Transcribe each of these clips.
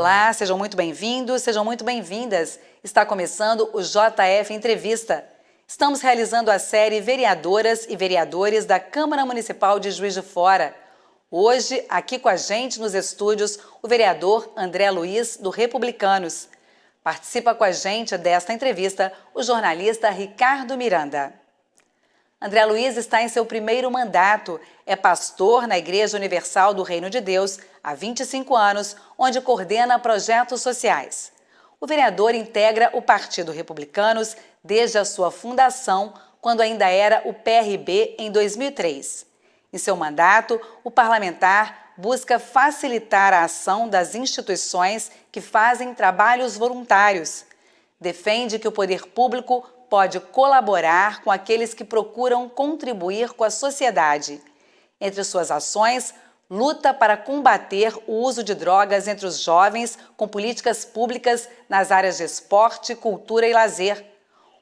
Olá, sejam muito bem-vindos, sejam muito bem-vindas. Está começando o JF Entrevista. Estamos realizando a série Vereadoras e Vereadores da Câmara Municipal de Juiz de Fora. Hoje, aqui com a gente nos estúdios, o vereador André Luiz, do Republicanos. Participa com a gente desta entrevista o jornalista Ricardo Miranda. André Luiz está em seu primeiro mandato, é pastor na Igreja Universal do Reino de Deus há 25 anos, onde coordena projetos sociais. O vereador integra o Partido Republicanos desde a sua fundação, quando ainda era o PRB, em 2003. Em seu mandato, o parlamentar busca facilitar a ação das instituições que fazem trabalhos voluntários. Defende que o poder público pode colaborar com aqueles que procuram contribuir com a sociedade. Entre suas ações, luta para combater o uso de drogas entre os jovens com políticas públicas nas áreas de esporte, cultura e lazer.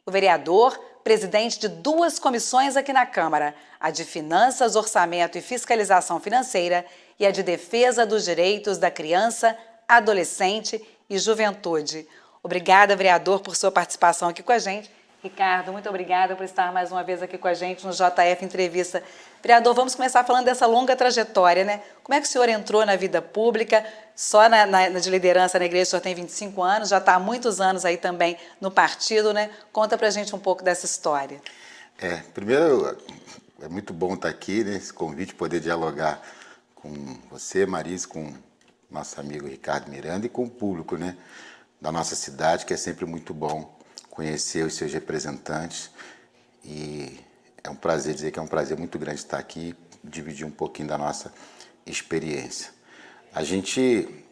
O vereador, presidente de duas comissões aqui na Câmara, a de Finanças, Orçamento e Fiscalização Financeira e a de Defesa dos Direitos da Criança, Adolescente e Juventude. Obrigada, vereador, por sua participação aqui com a gente. Ricardo, muito obrigada por estar mais uma vez aqui com a gente no JF Entrevista. Vereador, vamos começar falando dessa longa trajetória, né? Como é que o senhor entrou na vida pública? Só de liderança na igreja o senhor tem 25 anos, já está há muitos anos aí também no partido, né? Conta pra gente um pouco dessa história. Primeiro, é muito bom estar aqui, né? Esse convite, poder dialogar com você, Marisa, com nosso amigo Ricardo Miranda e com o público, né? Da nossa cidade, que é sempre muito bom conhecer os seus representantes, e é um prazer dizer que é um prazer muito grande estar aqui e dividir um pouquinho da nossa experiência. A gente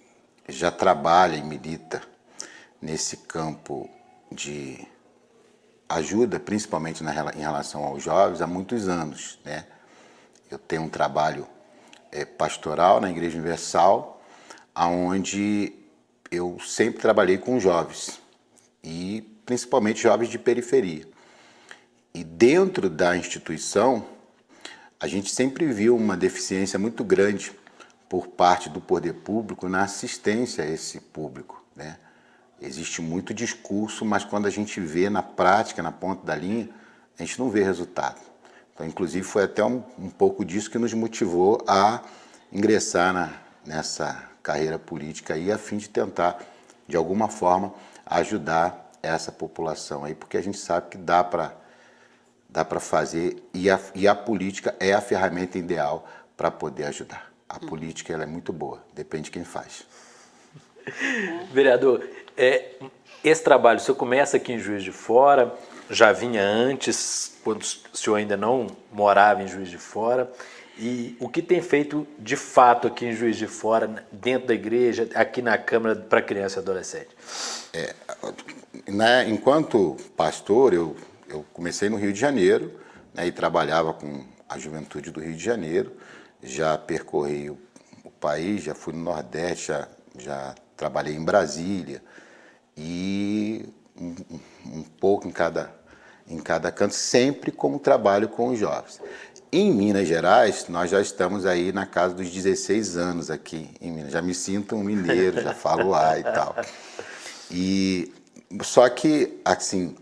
já trabalha e milita nesse campo de ajuda, principalmente em relação aos jovens, há muitos anos, né? Eu tenho um trabalho pastoral na Igreja Universal, onde eu sempre trabalhei com jovens, e principalmente jovens de periferia. E dentro da instituição, a gente sempre viu uma deficiência muito grande por parte do poder público na assistência a esse público, né? Existe muito discurso, mas quando a gente vê na prática, na ponta da linha, a gente não vê resultado. Então, inclusive, foi até um pouco disso que nos motivou a ingressar nessa carreira política aí, a fim de tentar, de alguma forma, ajudar essa população aí, porque a gente sabe que dá para fazer, e a política é a ferramenta ideal para poder ajudar. A política ela é muito boa, depende de quem faz. Vereador, esse trabalho, o senhor começa aqui em Juiz de Fora, já vinha antes, quando o senhor ainda não morava em Juiz de Fora, e o que tem feito de fato aqui em Juiz de Fora, dentro da igreja, aqui na Câmara para Criança e Adolescente? Enquanto pastor, eu comecei no Rio de Janeiro, né, e trabalhava com a juventude do Rio de Janeiro, já percorri o país, já fui no Nordeste, já trabalhei em Brasília, e um pouco em cada canto, sempre como trabalho com os jovens. Em Minas Gerais, nós já estamos aí na casa dos 16 anos aqui em Minas. Já me sinto um mineiro, já falo lá e tal. Só que, assim,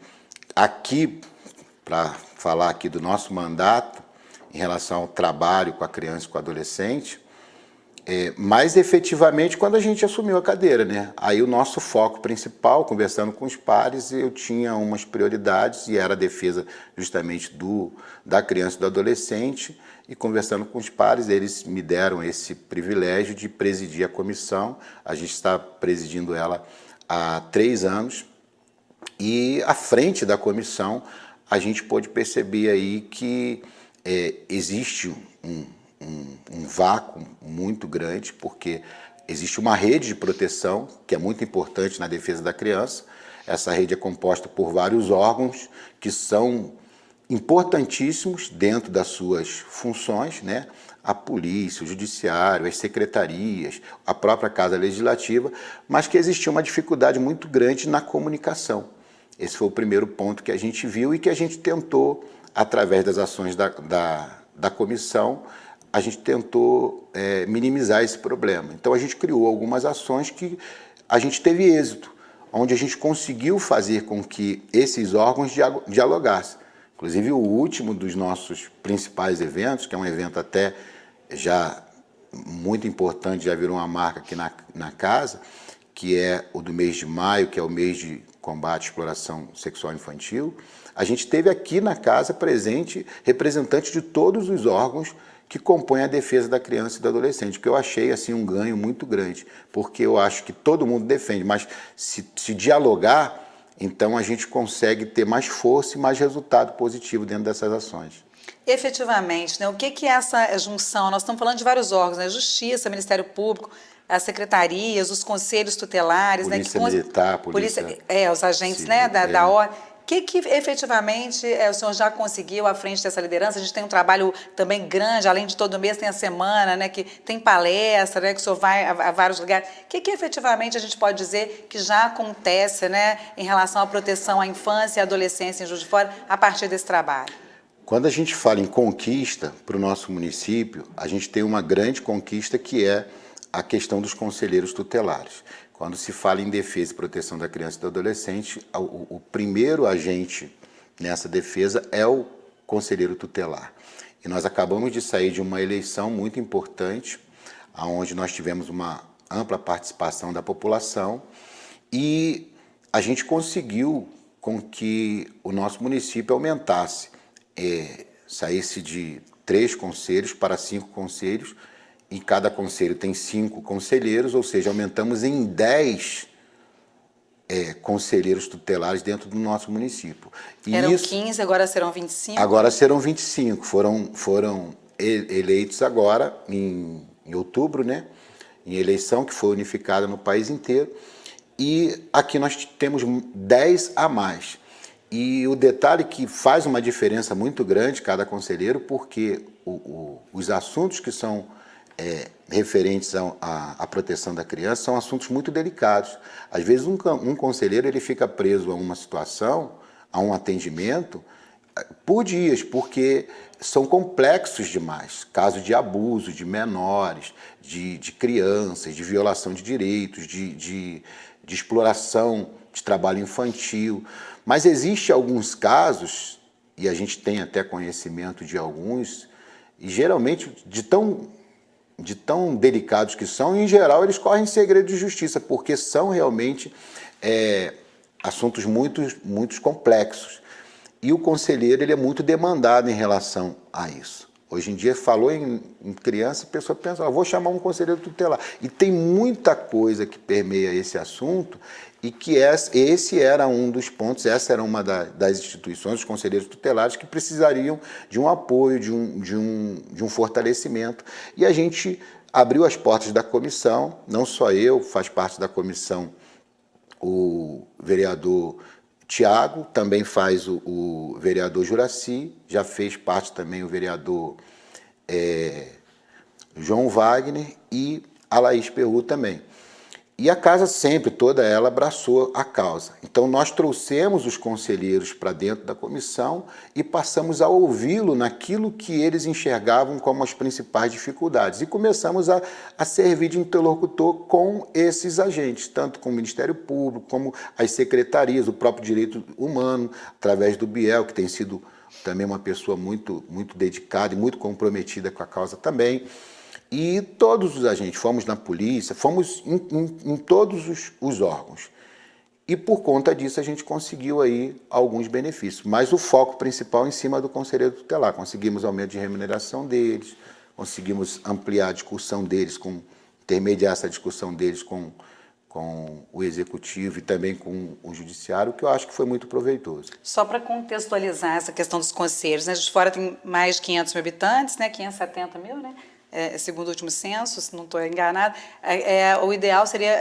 aqui, para falar aqui do nosso mandato, em relação ao trabalho com a criança e com o adolescente, mais efetivamente quando a gente assumiu a cadeira, né? Aí o nosso foco principal, conversando com os pares, eu tinha umas prioridades, e era a defesa justamente da criança e do adolescente, e conversando com os pares, eles me deram esse privilégio de presidir a comissão. A gente está presidindo ela há 3 anos, e à frente da comissão a gente pôde perceber aí que existe um vácuo muito grande, porque existe uma rede de proteção que é muito importante na defesa da criança. Essa rede é composta por vários órgãos que são importantíssimos dentro das suas funções, né? A polícia, o judiciário, as secretarias, a própria Casa Legislativa, mas que existia uma dificuldade muito grande na comunicação. Esse foi o primeiro ponto que a gente viu e que a gente tentou, através das ações da comissão, a gente tentou minimizar esse problema. Então a gente criou algumas ações que a gente teve êxito, onde a gente conseguiu fazer com que esses órgãos dialogassem. Inclusive, o último dos nossos principais eventos, que é um evento até já muito importante, já virou uma marca aqui na casa, que é o do mês de maio, que é o mês de combate à exploração sexual infantil, a gente teve aqui na casa presente representantes de todos os órgãos que compõem a defesa da criança e do adolescente, que eu achei assim um ganho muito grande, porque eu acho que todo mundo defende, mas se dialogar, então a gente consegue ter mais força e mais resultado positivo dentro dessas ações. Efetivamente, né? O que é essa junção? Nós estamos falando de vários órgãos, né? Justiça, Ministério Público, as secretarias, os conselhos tutelares, Polícia né? Militar, Polícia... os agentes, Civil, né, da ordem. O que efetivamente o senhor já conseguiu à frente dessa liderança? A gente tem um trabalho também grande, além de todo mês tem a semana, né, que tem palestra, né, que o senhor vai a vários lugares. O que efetivamente a gente pode dizer que já acontece, né, em relação à proteção à infância e à adolescência em Juiz de Fora a partir desse trabalho? Quando a gente fala em conquista para o nosso município, a gente tem uma grande conquista que é a questão dos conselheiros tutelares. Quando se fala em defesa e proteção da criança e do adolescente, o primeiro agente nessa defesa é o conselheiro tutelar. E nós acabamos de sair de uma eleição muito importante, onde nós tivemos uma ampla participação da população e a gente conseguiu com que o nosso município aumentasse, saísse de 3 conselhos para 5 conselhos, e cada conselho tem 5 conselheiros, ou seja, aumentamos em 10 conselheiros tutelares dentro do nosso município. E eram 15, agora serão 25? Agora serão 25, foram eleitos agora em outubro, né? Em eleição que foi unificada no país inteiro, e aqui nós temos 10 a mais. E o detalhe que faz uma diferença muito grande cada conselheiro, porque os assuntos que são referentes à proteção da criança são assuntos muito delicados. Às vezes um conselheiro ele fica preso a uma situação, a um atendimento, por dias, porque são complexos demais. Casos de abuso de menores, de crianças, de violação de direitos, de exploração de trabalho infantil. Mas existem alguns casos, e a gente tem até conhecimento de alguns, e geralmente de tão delicados que são, e em geral eles correm segredo de justiça, porque são realmente assuntos muito complexos. E o conselheiro ele é muito demandado em relação a isso. Hoje em dia, falou em criança, a pessoa pensa, vou chamar um conselheiro tutelar. E tem muita coisa que permeia esse assunto, e que esse era um dos pontos, essa era uma das instituições, os conselheiros tutelares, que precisariam de um apoio, de um fortalecimento. E a gente abriu as portas da comissão, não só eu, faz parte da comissão o vereador Tiago, também faz o vereador Juraci, já fez parte também o vereador João Wagner e a Laís Perru também. E a casa sempre, toda ela, abraçou a causa. Então, nós trouxemos os conselheiros para dentro da comissão e passamos a ouvi-lo naquilo que eles enxergavam como as principais dificuldades. E começamos a servir de interlocutor com esses agentes, tanto com o Ministério Público, como as secretarias, o próprio Direito Humano, através do Biel, que tem sido também uma pessoa muito dedicada e muito comprometida com a causa também. E todos os agentes, fomos na polícia, fomos em todos os órgãos. E por conta disso a gente conseguiu aí alguns benefícios. Mas o foco principal em cima do conselheiro tutelar. Conseguimos aumento de remuneração deles, conseguimos ampliar a discussão deles, intermediar essa discussão deles com o executivo e também com o judiciário, que eu acho que foi muito proveitoso. Só para contextualizar essa questão dos conselhos, né? Juiz de Fora tem mais de 500 mil habitantes, né? 570 mil, né? Segundo o último censo, se não estou enganada, o ideal seria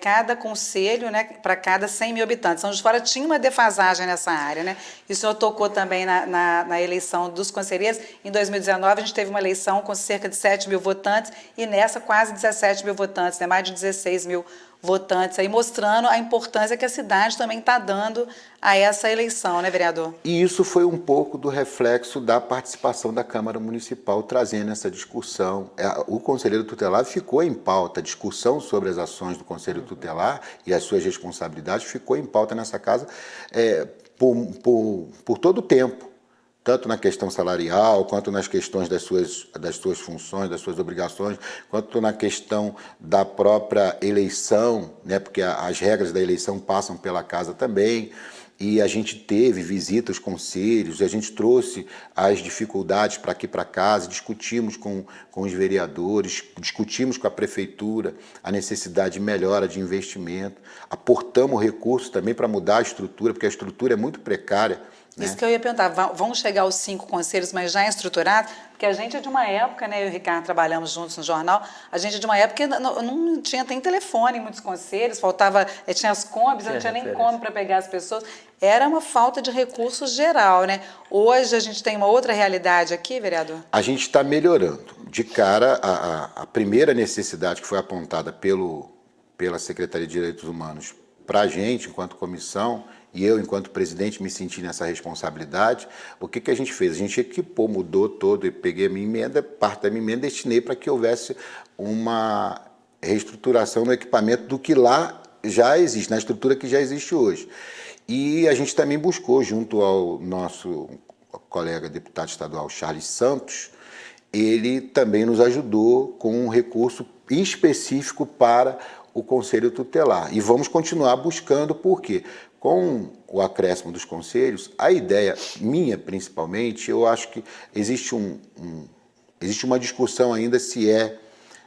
cada conselho, né, para cada 100 mil habitantes. São Juiz de Fora tinha uma defasagem nessa área, né? E o senhor tocou também na eleição dos conselheiros. Em 2019, a gente teve uma eleição com cerca de 7 mil votantes e nessa quase 17 mil votantes, né, mais de 16 mil votantes aí, mostrando a importância que a cidade também está dando a essa eleição, né, vereador? E isso foi um pouco do reflexo da participação da Câmara Municipal, trazendo essa discussão. O Conselheiro Tutelar ficou em pauta, a discussão sobre as ações do Conselho Tutelar e as suas responsabilidades ficou em pauta nessa casa por todo o tempo, tanto na questão salarial, quanto nas questões das suas funções, das suas obrigações, quanto na questão da própria eleição, né, porque as regras da eleição passam pela casa também. E a gente teve visita aos conselhos, a gente trouxe as dificuldades para aqui para casa, discutimos com os vereadores, discutimos com a prefeitura a necessidade de melhora de investimento, aportamos recursos também para mudar a estrutura, porque a estrutura é muito precária. Isso que eu ia perguntar, vão chegar os 5 conselhos, mas já estruturados? Porque a gente é de uma época, né, eu e o Ricardo trabalhamos juntos no jornal, a gente é de uma época que não tinha nem telefone em muitos conselhos, faltava, tinha as combis, não tinha nem como para pegar as pessoas. Era uma falta de recursos geral, né? Hoje a gente tem uma outra realidade aqui, vereador? A gente está melhorando. De cara, a primeira necessidade que foi apontada pela Secretaria de Direitos Humanos para a gente, enquanto comissão, e eu, enquanto presidente, me senti nessa responsabilidade. O que a gente fez? A gente equipou, mudou todo, eu peguei a minha emenda, parte da minha emenda, destinei para que houvesse uma reestruturação no equipamento do que lá já existe, na estrutura que já existe hoje. E a gente também buscou, junto ao nosso colega deputado estadual, Charles Santos, ele também nos ajudou com um recurso específico para o Conselho Tutelar. E vamos continuar buscando, por quê? Com o acréscimo dos conselhos, a ideia minha, principalmente, eu acho que existe uma discussão ainda se é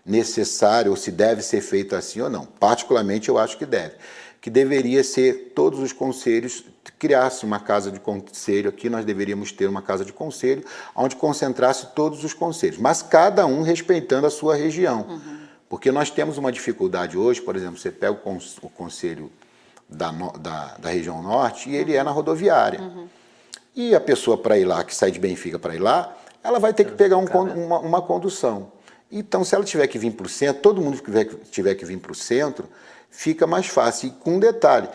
necessário ou se deve ser feito assim ou não. Particularmente, eu acho que deve. Que deveria ser todos os conselhos, criasse uma casa de conselho, aqui nós deveríamos ter uma casa de conselho, onde concentrasse todos os conselhos, mas cada um respeitando a sua região. Uhum. Porque nós temos uma dificuldade hoje, por exemplo, você pega o conselho da região norte e ele é na rodoviária. Uhum. E a pessoa para ir lá, que sai de Benfica para ir lá, ela vai ter que pegar uma condução. Então, se ela tiver que vir para o centro, todo mundo que tiver que vir para o centro, fica mais fácil. E com um detalhe,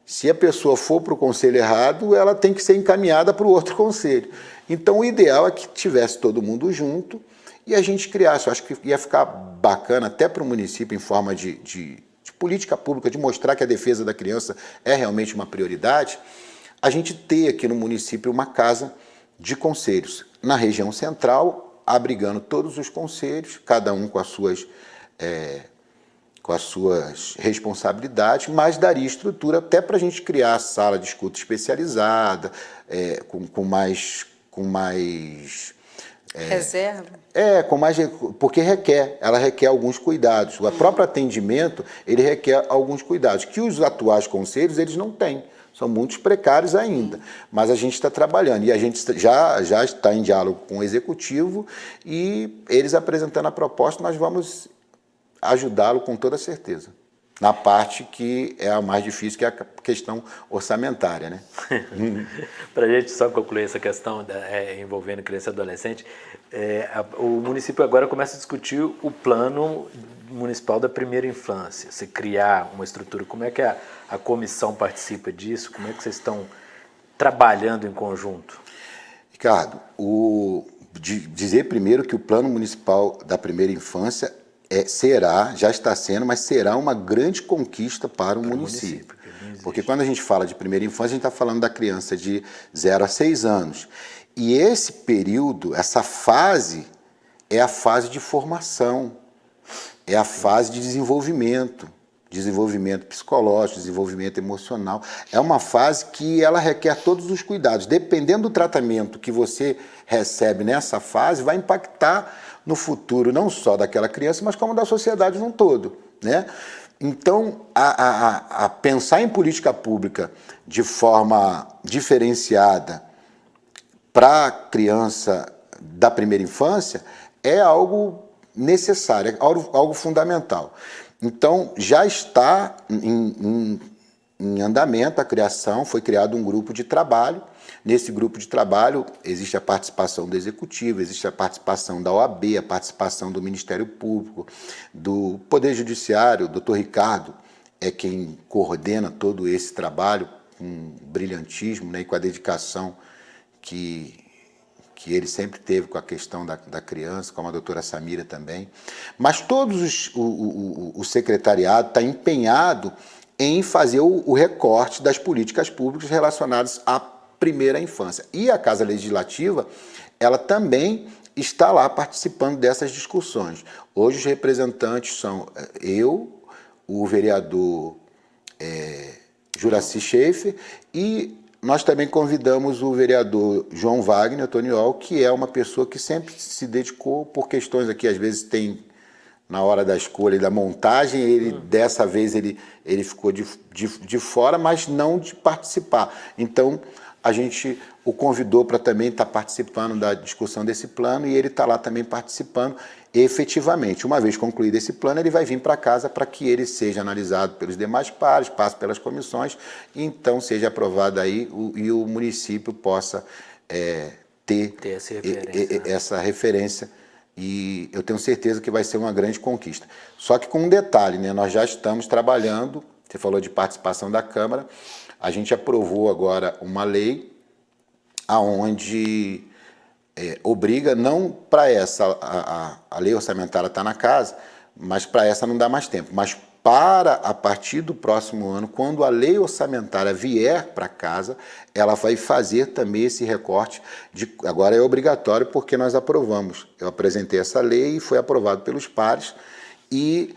se a pessoa for para o conselho errado, ela tem que ser encaminhada para o outro conselho. Então, o ideal é que tivesse todo mundo junto e a gente criasse. Eu acho que ia ficar bacana até para o município, em forma de política pública, de mostrar que a defesa da criança é realmente uma prioridade, a gente ter aqui no município uma casa de conselhos, na região central, abrigando todos os conselhos, cada um com as suas responsabilidades, mas daria estrutura até para a gente criar a sala de escuta especializada, com mais reserva? Porque ela requer alguns cuidados. O próprio atendimento, ele requer alguns cuidados, que os atuais conselhos, eles não têm. São muitos precários ainda, mas a gente está trabalhando e a gente já está em diálogo com o Executivo e eles apresentando a proposta, nós vamos ajudá-lo com toda certeza. Na parte que é a mais difícil, que é a questão orçamentária, né? Para a gente só concluir essa questão envolvendo criança e adolescente, o município agora começa a discutir o plano municipal da primeira infância, você criar uma estrutura. Como é que a comissão participa disso? Como é que vocês estão trabalhando em conjunto? Ricardo, dizer primeiro que o plano municipal da primeira infância já está sendo, mas será uma grande conquista para o município. Porque quando a gente fala de primeira infância, a gente está falando da criança de 0 a 6 anos. E esse período, essa fase, é a fase de formação, é a fase de desenvolvimento psicológico, desenvolvimento emocional. É uma fase que ela requer todos os cuidados. Dependendo do tratamento que você recebe nessa fase, vai impactar no futuro, não só daquela criança, mas como da sociedade num todo, né? Então, a pensar em política pública de forma diferenciada para a criança da primeira infância é algo necessário, é algo fundamental. Então, já está em andamento a criação, foi criado um grupo de trabalho. Nesse grupo de trabalho existe a participação do Executivo, existe a participação da OAB, a participação do Ministério Público, do Poder Judiciário, o doutor Ricardo, é quem coordena todo esse trabalho com brilhantismo, né, e com a dedicação que ele sempre teve com a questão da criança, como a doutora Samira também. Mas o secretariado está empenhado em fazer o recorte das políticas públicas relacionadas à primeira infância. E a Casa Legislativa, ela também está lá participando dessas discussões. Hoje os representantes são eu, o vereador Juraci Schaefer, e nós também convidamos o vereador João Wagner Toniol, que é uma pessoa que sempre se dedicou por questões aqui, às vezes tem na hora da escolha e da montagem, ele dessa vez ele ficou de fora, mas não de participar. Então, a gente o convidou para também estar participando da discussão desse plano e ele está lá também participando efetivamente. Uma vez concluído esse plano, ele vai vir para casa para que ele seja analisado pelos demais pares, passe pelas comissões e então seja aprovado aí e o município possa ter essa referência. E eu tenho certeza que vai ser uma grande conquista. Só que com um detalhe, né? Nós já estamos trabalhando, você falou de participação da Câmara, a gente aprovou agora uma lei aonde obriga, não para essa, a lei orçamentária está na casa, mas para essa não dá mais tempo, mas para a partir do próximo ano, quando a lei orçamentária vier para casa, ela vai fazer também esse recorte, agora é obrigatório porque nós aprovamos. Eu apresentei essa lei e foi aprovado pelos pares e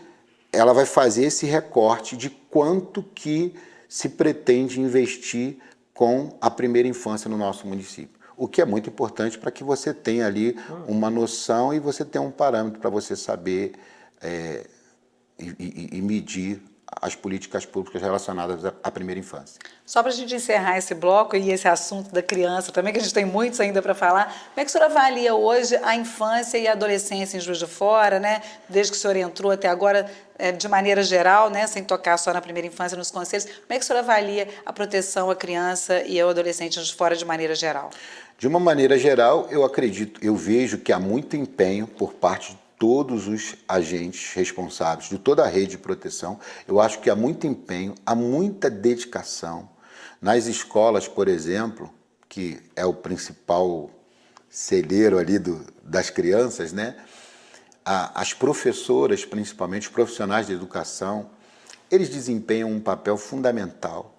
ela vai fazer esse recorte de quanto que se pretende investir com a primeira infância no nosso município. O que é muito importante para que você tenha ali uma noção e você tenha um parâmetro para você saber e medir as políticas públicas relacionadas à primeira infância. Só para a gente encerrar esse bloco e esse assunto da criança também, que a gente tem muitos ainda para falar, como é que o senhor avalia hoje a infância e a adolescência em Juiz de Fora, né? Desde que o senhor entrou até agora, de maneira geral, né? Sem tocar só na primeira infância, nos conselhos, como é que o senhor avalia a proteção à criança e ao adolescente em Juiz de Fora de maneira geral? De uma maneira geral, eu vejo que há muito empenho por parte de todos os agentes responsáveis, de toda a rede de proteção. Eu acho que há muito empenho, há muita dedicação. Nas escolas, por exemplo, que é o principal celeiro ali das crianças, né? As professoras, principalmente os profissionais de educação, eles desempenham um papel fundamental,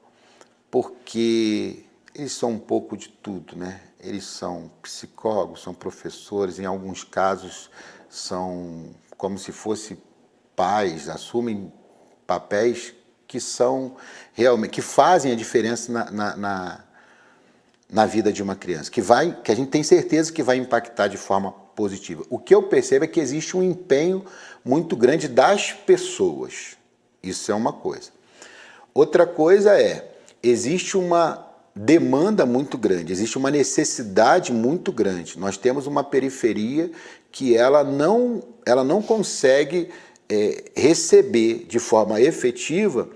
porque eles são um pouco de tudo, né? Eles são psicólogos, são professores, em alguns casos são como se fossem pais, assumem papéis que são realmente, que fazem a diferença na vida de uma criança, que a gente tem certeza que vai impactar de forma positiva. O que eu percebo é que existe um empenho muito grande das pessoas. Isso é uma coisa. Outra coisa existe uma demanda muito grande, existe uma necessidade muito grande. Nós temos uma periferia que ela não consegue receber de forma efetiva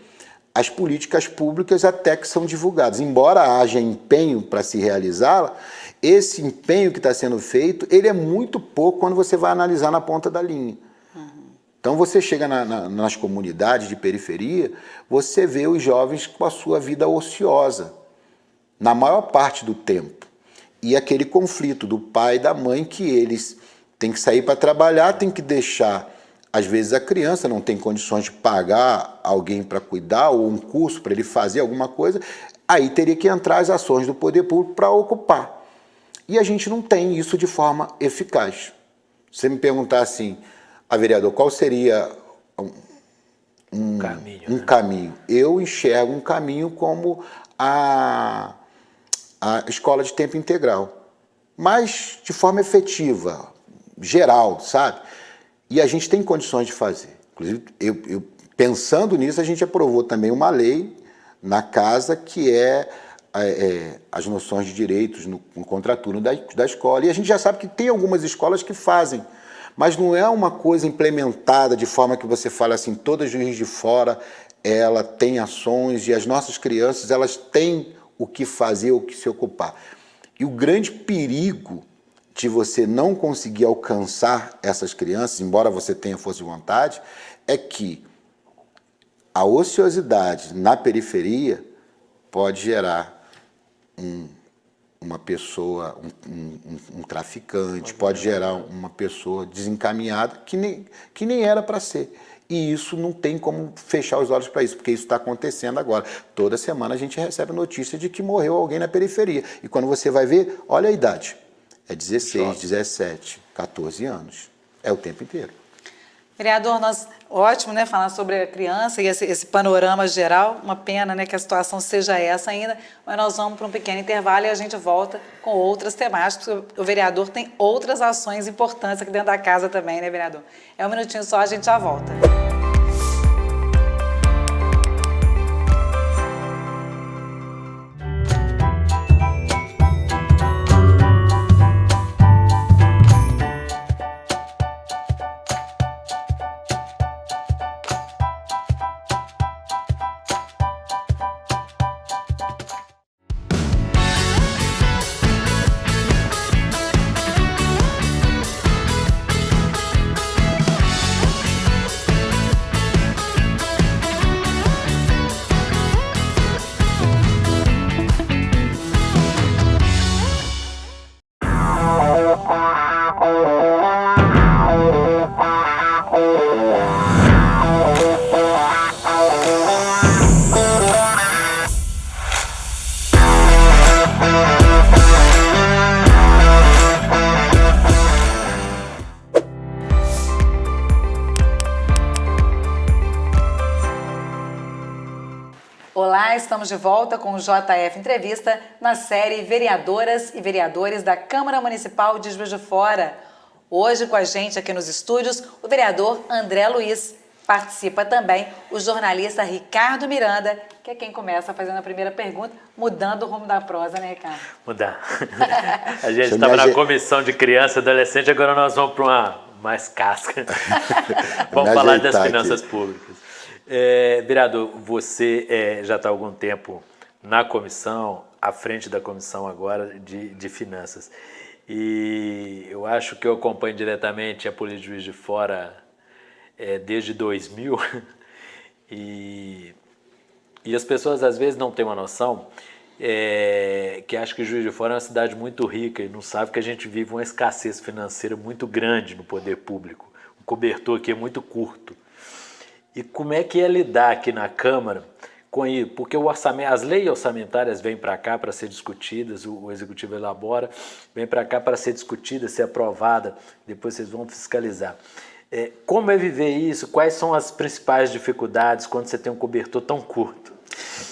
as políticas públicas até que são divulgadas. Embora haja empenho para se realizá-la, esse empenho que está sendo feito, ele é muito pouco quando você vai analisar na ponta da linha. Então você chega nas comunidades de periferia, você vê os jovens com a sua vida ociosa, na maior parte do tempo. E aquele conflito do pai e da mãe que eles têm que sair para trabalhar, têm que deixar, às vezes a criança não tem condições de pagar alguém para cuidar ou um curso para ele fazer alguma coisa, aí teria que entrar as ações do poder público para ocupar. E a gente não tem isso de forma eficaz. Se você me perguntar assim, vereador, qual seria um caminho? Eu enxergo um caminho como a escola de tempo integral, mas de forma efetiva, geral, sabe? E a gente tem condições de fazer. Inclusive, pensando nisso, a gente aprovou também uma lei na casa que as noções de direitos no contraturno da escola. E a gente já sabe que tem algumas escolas que fazem, mas não é uma coisa implementada de forma que você fala assim, toda Juiz de Fora, ela tem ações e as nossas crianças, elas têm o que fazer, o que se ocupar. E o grande perigo de você não conseguir alcançar essas crianças, embora você tenha força de vontade, é que a ociosidade na periferia pode gerar uma pessoa, um traficante, pode gerar uma pessoa desencaminhada que nem era para ser. E isso não tem como fechar os olhos para isso, porque isso está acontecendo agora. Toda semana a gente recebe notícia de que morreu alguém na periferia. E quando você vai ver, olha a idade. É 16, 17, 14 anos. É o tempo inteiro. Vereador, ótimo, né, falar sobre a criança e esse panorama geral. Uma pena, né, que a situação seja essa ainda, mas nós vamos para um pequeno intervalo e a gente volta com outras temáticas. O vereador tem outras ações importantes aqui dentro da casa também, né, vereador? É um minutinho só, a gente já volta. Olá, estamos de volta com o JF Entrevista na série Vereadoras e Vereadores da Câmara Municipal de Juiz de Fora. Hoje com a gente aqui nos estúdios o vereador André Luiz. Participa também o jornalista Ricardo Miranda, que é quem começa fazendo a primeira pergunta, mudando o rumo da prosa, né, Ricardo? Mudar. A gente estava na comissão de criança e adolescente, agora nós vamos para uma mais casca. Vamos falar das finanças públicas. Vereador, você já está há algum tempo na comissão, à frente da comissão agora de finanças. E eu acho que eu acompanho diretamente a política de Juiz de Fora desde 2000. E as pessoas às vezes não têm uma noção que acham que Juiz de Fora é uma cidade muito rica e não sabem que a gente vive uma escassez financeira muito grande no poder público. O cobertor aqui é muito curto. E como é que é lidar aqui na Câmara com isso? Porque as leis orçamentárias vêm para cá para ser discutidas, o Executivo elabora, vem para cá para ser discutida, ser aprovada, depois vocês vão fiscalizar. Como é viver isso? Quais são as principais dificuldades quando você tem um cobertor tão curto?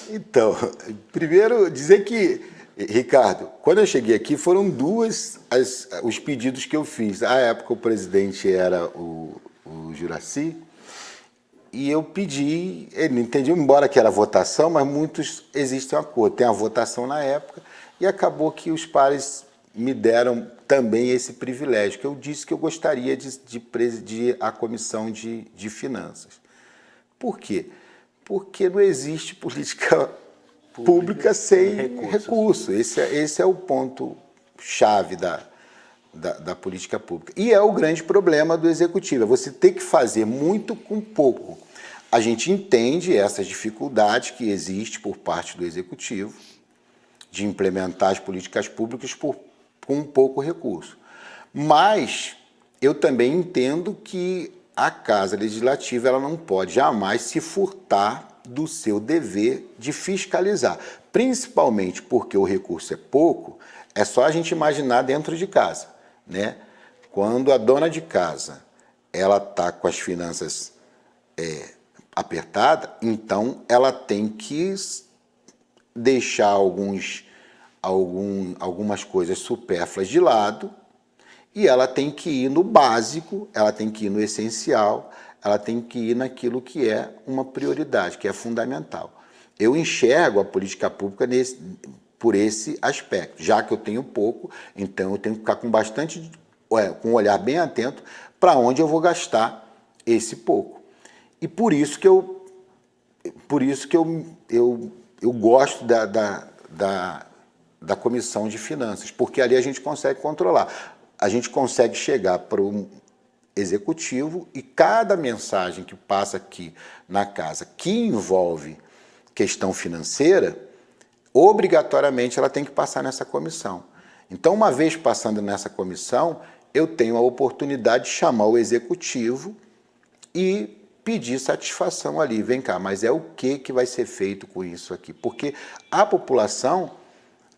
Então, primeiro dizer que, Ricardo, quando eu cheguei aqui foram os pedidos que eu fiz. À época o presidente era o Juraci, e eu pedi, ele não entendia, embora que era votação, mas muitos existem um acordo. Tem a votação na época e acabou que os pares me deram também esse privilégio, que eu disse que eu gostaria de presidir a comissão de finanças. Por quê? Porque não existe política pública sem recurso. Esse é o ponto-chave da política pública. E é o grande problema do Executivo, é você ter que fazer muito com pouco. A gente entende essas dificuldades que existem por parte do Executivo de implementar as políticas públicas com pouco recurso. Mas eu também entendo que a Casa Legislativa ela não pode jamais se furtar do seu dever de fiscalizar, principalmente porque o recurso é pouco, é só a gente imaginar dentro de casa, né? Quando a dona de casa ela está com as finanças apertadas, então ela tem que deixar algumas coisas supérfluas de lado e ela tem que ir no básico, ela tem que ir no essencial, ela tem que ir naquilo que é uma prioridade, que é fundamental. Eu enxergo a política pública por esse aspecto. Já que eu tenho pouco, então eu tenho que ficar com um olhar bem atento para onde eu vou gastar esse pouco. E por isso que eu gosto da Comissão de Finanças, porque ali a gente consegue controlar. A gente consegue chegar para executivo e cada mensagem que passa aqui na casa que envolve questão financeira, obrigatoriamente ela tem que passar nessa comissão. Então, uma vez passando nessa comissão, eu tenho a oportunidade de chamar o executivo e pedir satisfação ali. Vem cá, mas é o que vai ser feito com isso aqui? Porque a população,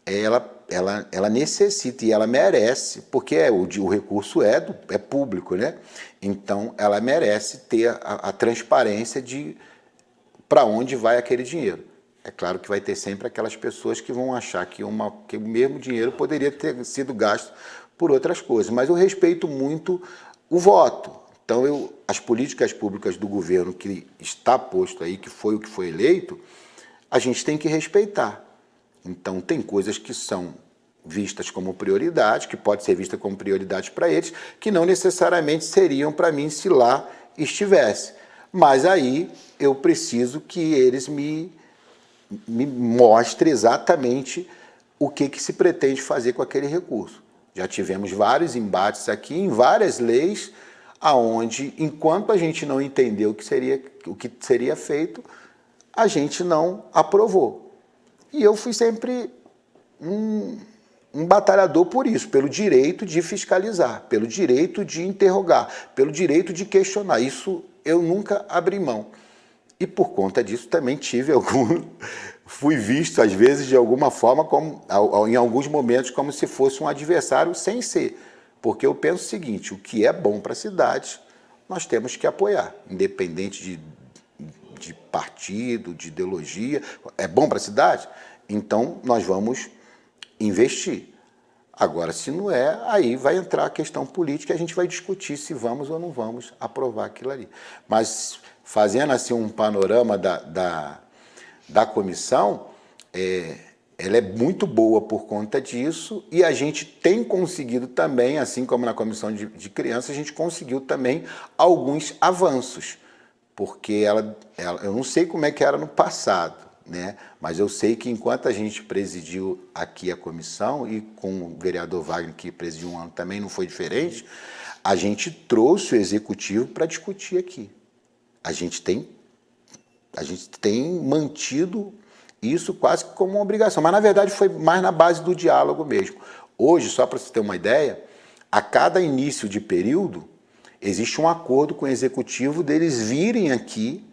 ela necessita e ela merece, porque o recurso é público, né? Então, ela merece ter a transparência de para onde vai aquele dinheiro. É claro que vai ter sempre aquelas pessoas que vão achar que o mesmo dinheiro poderia ter sido gasto por outras coisas, mas eu respeito muito o voto. Então, as políticas públicas do governo que está posto aí, que foi o que foi eleito, a gente tem que respeitar. Então, tem coisas que são vistas como prioridade, que pode ser vista como prioridade para eles, que não necessariamente seriam para mim se lá estivesse. Mas aí eu preciso que eles me mostrem exatamente o que se pretende fazer com aquele recurso. Já tivemos vários embates aqui em várias leis, aonde, enquanto a gente não entendeu o que seria feito, a gente não aprovou. E eu fui sempre um batalhador por isso, pelo direito de fiscalizar, pelo direito de interrogar, pelo direito de questionar. Isso eu nunca abri mão. E por conta disso também fui visto, às vezes, de alguma forma, em alguns momentos, como se fosse um adversário sem ser. Porque eu penso o seguinte, o que é bom para a cidade, nós temos que apoiar, independente de partido, de ideologia. É bom para a cidade? Então, nós vamos investir. Agora, se não é, aí vai entrar a questão política e a gente vai discutir se vamos ou não vamos aprovar aquilo ali. Mas, fazendo assim um panorama da comissão, ela é muito boa por conta disso e a gente tem conseguido também, assim como na comissão de crianças, a gente conseguiu também alguns avanços, porque eu não sei como é que era no passado, né? Mas eu sei que enquanto a gente presidiu aqui a comissão e com o vereador Wagner, que presidiu um ano também, não foi diferente, a gente trouxe o executivo para discutir aqui. A gente tem mantido isso quase como uma obrigação, mas na verdade foi mais na base do diálogo mesmo. Hoje, só para você ter uma ideia, a cada início de período existe um acordo com o executivo deles virem aqui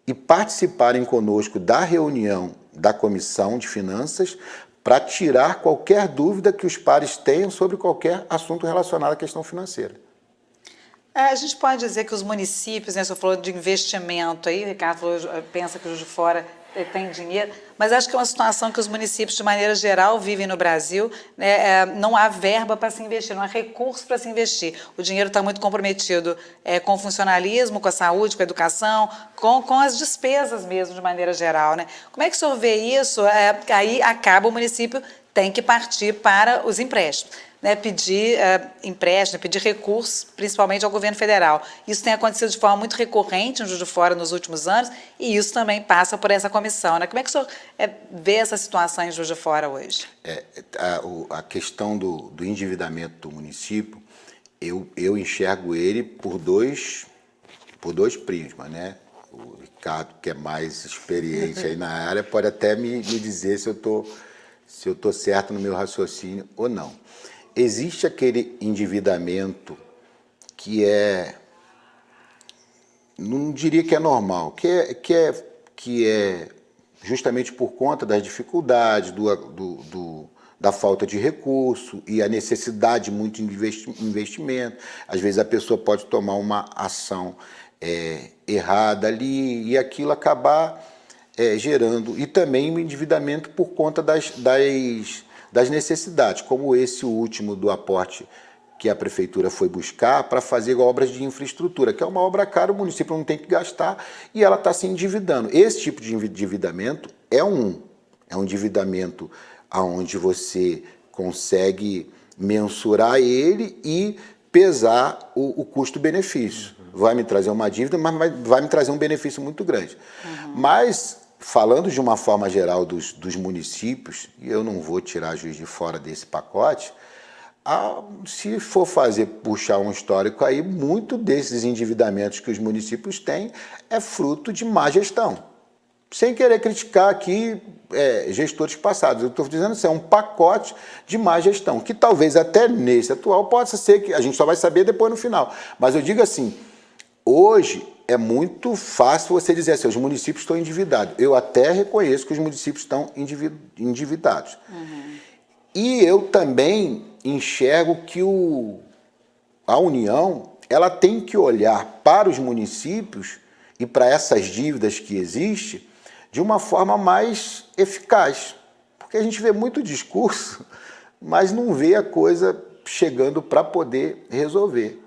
e participarem conosco da reunião da Comissão de Finanças para tirar qualquer dúvida que os pares tenham sobre qualquer assunto relacionado à questão financeira. A gente pode dizer que os municípios, né, o senhor falou de investimento aí, o Ricardo falou, pensa que os de fora tem dinheiro, mas acho que é uma situação que os municípios, de maneira geral, vivem no Brasil, né, não há verba para se investir, não há recurso para se investir. O dinheiro está muito comprometido com o funcionalismo, com a saúde, com a educação, com as despesas mesmo, de maneira geral, né? Como é que o senhor vê isso? Aí acaba o município tem que partir para os empréstimos, né, pedir empréstimo, pedir recursos, principalmente ao governo federal. Isso tem acontecido de forma muito recorrente no Juiz de Fora nos últimos anos e isso também passa por essa comissão, né? Como é que o senhor vê essa situação em Juiz de Fora hoje? A questão do endividamento do município, eu enxergo ele por dois prismas, né? O Ricardo, que é mais experiente aí na área, pode até me dizer se eu estou certo no meu raciocínio ou não. Existe aquele endividamento que não diria que é normal, que é justamente por conta das dificuldades, da falta de recurso e a necessidade muito de investimento. Às vezes a pessoa pode tomar uma ação errada ali e aquilo acabar gerando. E também o endividamento por conta das necessidades, como esse último do aporte que a prefeitura foi buscar para fazer obras de infraestrutura, que é uma obra cara, o município não tem que gastar e ela está se endividando. Esse tipo de endividamento é um endividamento onde você consegue mensurar ele e pesar o custo-benefício. Vai me trazer uma dívida, mas vai me trazer um benefício muito grande. Mas, falando de uma forma geral dos municípios, e eu não vou tirar Juiz de Fora desse pacote, Se for puxar um histórico aí, muito desses endividamentos que os municípios têm é fruto de má gestão. Sem querer criticar aqui gestores passados, eu estou dizendo assim, é um pacote de má gestão, que talvez até nesse atual possa ser que a gente só vai saber depois no final. Mas eu digo assim, hoje é muito fácil você dizer assim, os municípios estão endividados. Eu até reconheço que os municípios estão endividados. E eu também enxergo que a União ela tem que olhar para os municípios e para essas dívidas que existem de uma forma mais eficaz. Porque a gente vê muito discurso, mas não vê a coisa chegando para poder resolver.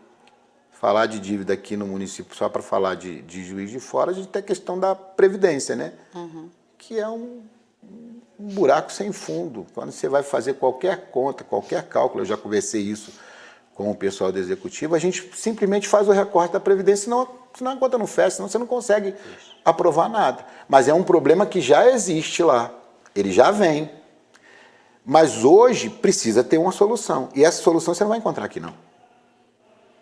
Falar de dívida aqui no município só para falar de Juiz de Fora, a gente tem a questão da Previdência, né? Que é um buraco sem fundo. Quando você vai fazer qualquer conta, qualquer cálculo, eu já conversei isso com o pessoal do Executivo, a gente simplesmente faz o recorte da Previdência, senão a conta não fecha, senão você não consegue aprovar nada. Mas é um problema que já existe lá, ele já vem. Mas hoje precisa ter uma solução, e essa solução você não vai encontrar aqui não.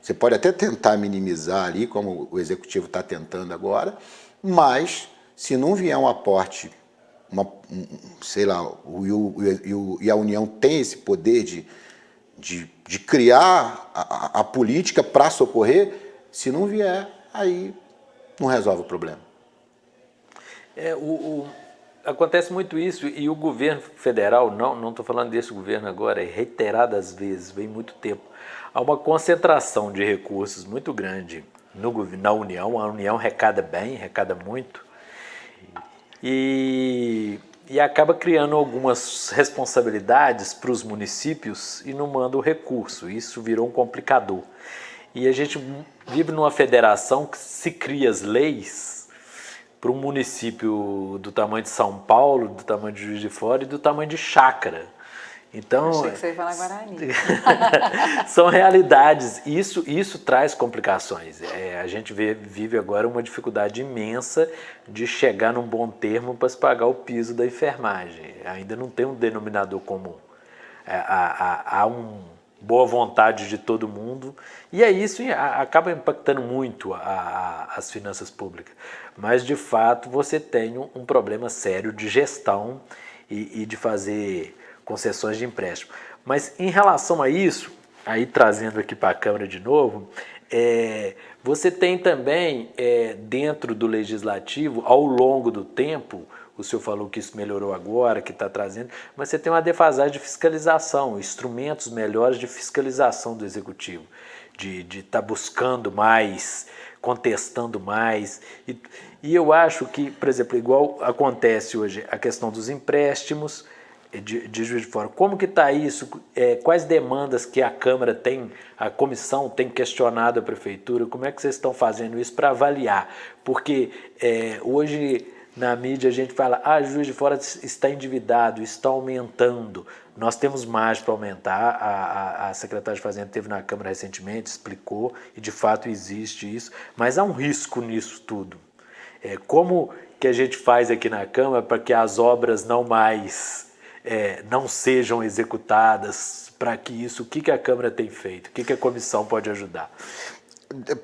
Você pode até tentar minimizar ali, como o Executivo está tentando agora, mas se não vier um aporte, sei lá, e a União tem esse poder de criar a política para socorrer, se não vier, aí não resolve o problema. Acontece muito isso, e o governo federal, não estou falando desse governo agora, reiteradas vezes, vem muito tempo, há uma concentração de recursos muito grande na União, a União arrecada bem, arrecada muito, e acaba criando algumas responsabilidades para os municípios e não manda o recurso, isso virou um complicador. E a gente vive numa federação que se cria as leis para um município do tamanho de São Paulo, do tamanho de Juiz de Fora e do tamanho de Chácara. Então, achei que você ia falar Guarani. São realidades, isso traz complicações. A gente vive agora uma dificuldade imensa de chegar num bom termo para se pagar o piso da enfermagem. Ainda não tem um denominador comum. Há uma boa vontade de todo mundo, e isso acaba impactando muito as finanças públicas. Mas, de fato, você tem um problema sério de gestão e de fazer concessões de empréstimo. Mas, em relação a isso, aí trazendo aqui para a Câmara de novo, você tem também, dentro do Legislativo, ao longo do tempo, o senhor falou que isso melhorou agora, que está trazendo, mas você tem uma defasagem de fiscalização, instrumentos melhores de fiscalização do Executivo, de estar buscando mais, contestando mais. E eu acho que, por exemplo, igual acontece hoje a questão dos empréstimos de Juiz de Fora, como que está isso? Quais demandas que a Câmara tem, a comissão tem questionado a Prefeitura? Como é que vocês estão fazendo isso para avaliar? Porque hoje na mídia a gente fala, Juiz de Fora está endividado, está aumentando. Nós temos margem para aumentar, a secretária de Fazenda esteve na Câmara recentemente, explicou, e de fato existe isso, mas há um risco nisso tudo. Como que a gente faz aqui na Câmara para que as obras não sejam executadas, para que isso, o que a Câmara tem feito, o que a comissão pode ajudar?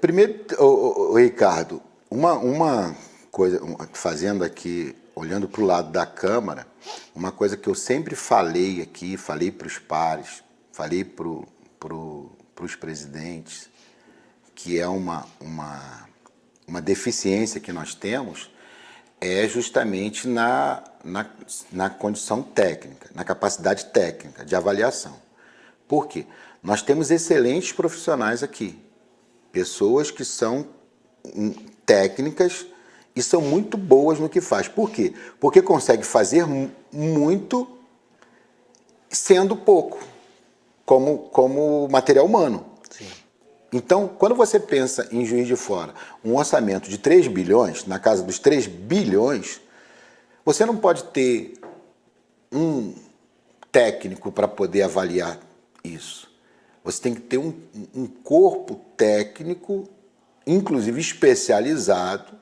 Primeiro, Ricardo, uma coisa, fazendo aqui, olhando para o lado da Câmara, uma coisa que eu sempre falei aqui, falei para os pares, falei para os presidentes, que é uma deficiência que nós temos, é justamente na condição técnica, na capacidade técnica de avaliação. Por quê? Nós temos excelentes profissionais aqui, pessoas que são técnicas e são muito boas no que faz. Por quê? Porque consegue fazer muito sendo pouco, como material humano. Sim. Então, quando você pensa em Juiz de Fora, um orçamento de 3 bilhões, na casa dos 3 bilhões, você não pode ter um técnico para poder avaliar isso. Você tem que ter um corpo técnico, inclusive especializado,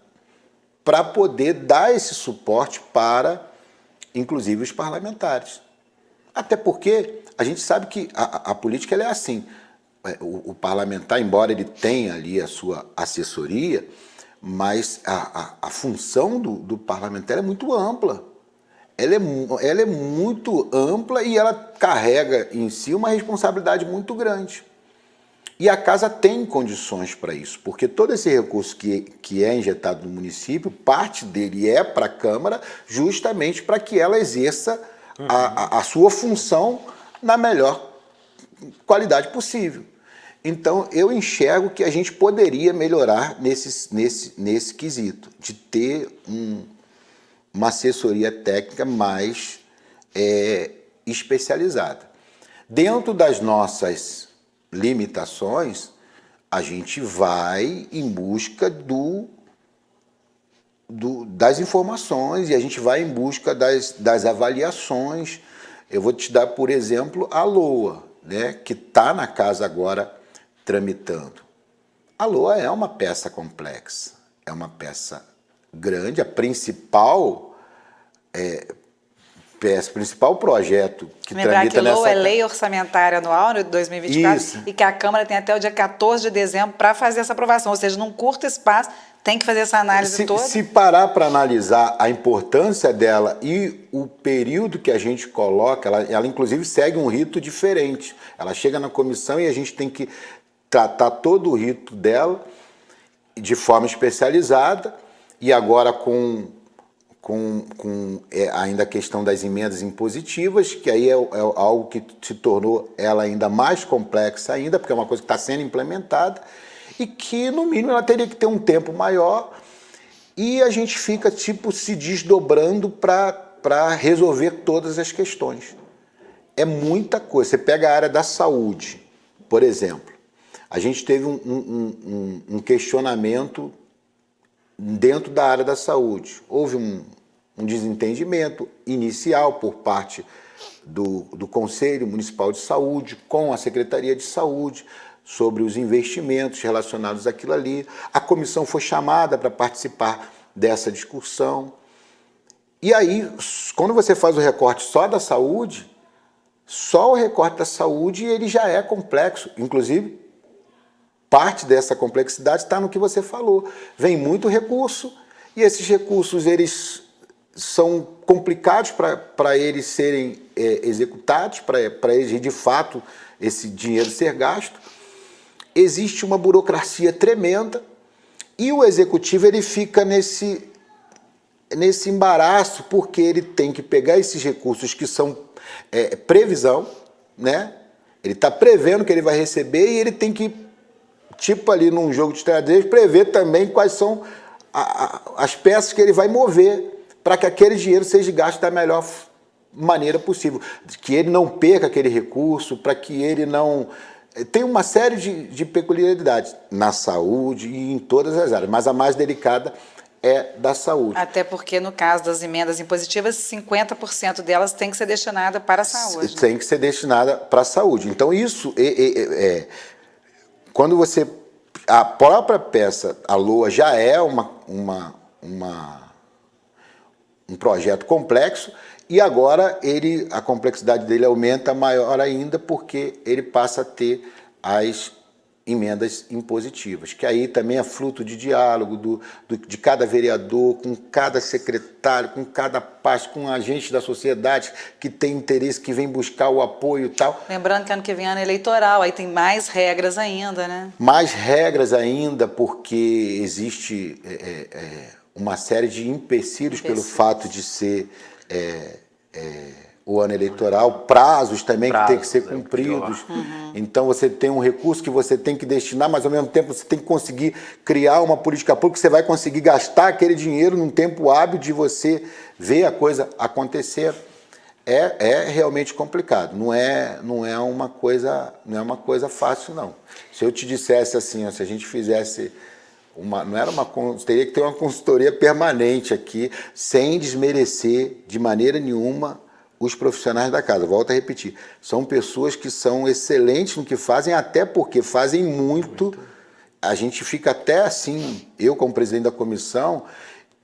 para poder dar esse suporte para, inclusive, os parlamentares. Até porque a gente sabe que a política ela é assim. O parlamentar, embora ele tenha ali a sua assessoria, mas a função do parlamentar é muito ampla. Ela é muito ampla e ela carrega em si uma responsabilidade muito grande. E a casa tem condições para isso, porque todo esse recurso que é injetado no município, parte dele é para a Câmara, justamente para que ela exerça a sua função na melhor qualidade possível. Então, eu enxergo que a gente poderia melhorar nesse quesito, de ter uma assessoria técnica mais especializada. Dentro das nossas limitações, a gente vai em busca das informações e a gente vai em busca das avaliações. Eu vou te dar, por exemplo, a LOA, né, que está na casa agora tramitando. A LOA é uma peça complexa, é uma peça grande, a principal projeto que lembrar tramita que LOA é nessa... Lei Orçamentária Anual de 2024 Isso. e que a Câmara tem até o dia 14 de dezembro para fazer essa aprovação, ou seja, num curto espaço tem que fazer essa análise toda. Se parar para analisar a importância dela e o período que a gente coloca, ela inclusive segue um rito diferente. Ela chega na comissão e a gente tem que tratar todo o rito dela de forma especializada e agora com ainda a questão das emendas impositivas, que aí é algo que se tornou ela ainda mais complexa ainda, porque é uma coisa que está sendo implementada e que, no mínimo, ela teria que ter um tempo maior e a gente fica, se desdobrando para resolver todas as questões. É muita coisa. Você pega a área da saúde, por exemplo. A gente teve um questionamento dentro da área da saúde. Houve um desentendimento inicial por parte do Conselho Municipal de Saúde com a Secretaria de Saúde sobre os investimentos relacionados àquilo ali. A comissão foi chamada para participar dessa discussão. E aí, quando você faz o recorte só da saúde, só o recorte da saúde ele já é complexo. Inclusive, parte dessa complexidade está no que você falou. Vem muito recurso e esses recursos eles são complicados para eles serem executados, para eles, de fato, esse dinheiro ser gasto. Existe uma burocracia tremenda e o executivo ele fica nesse embaraço porque ele tem que pegar esses recursos que são previsão, né? Ele está prevendo que ele vai receber e ele tem que, tipo ali num jogo de xadrez, prever também quais são as peças que ele vai mover para que aquele dinheiro seja gasto da melhor maneira possível, que ele não perca aquele recurso, para que ele não... Tem uma série de peculiaridades na saúde e em todas as áreas, mas a mais delicada é da saúde. Até porque, no caso das emendas impositivas, 50% delas tem que ser destinada para a saúde. Tem que ser destinada para a saúde. Então, isso quando você... A própria peça, a LOA, já é um projeto complexo e agora a complexidade dele aumenta maior ainda porque ele passa a ter as emendas impositivas, que aí também é fruto de diálogo de cada vereador, com cada secretário, com cada pasta, com agentes da sociedade que tem interesse, que vem buscar o apoio e tal. Lembrando que ano que vem é ano eleitoral, aí tem mais regras ainda, né? Mais regras ainda, porque existe uma série de empecilhos pelo fato de ser o ano eleitoral, prazos também que tem que ser cumpridos. Então você tem um recurso que você tem que destinar, mas ao mesmo tempo você tem que conseguir criar uma política pública que você vai conseguir gastar aquele dinheiro num tempo hábil de você ver a coisa acontecer. É realmente complicado, não é uma coisa fácil, não. Se eu te dissesse assim, se a gente fizesse teria que ter uma consultoria permanente aqui, sem desmerecer de maneira nenhuma os profissionais da casa. Volto a repetir, são pessoas que são excelentes no que fazem, até porque fazem muito. A gente fica até assim, eu como presidente da comissão,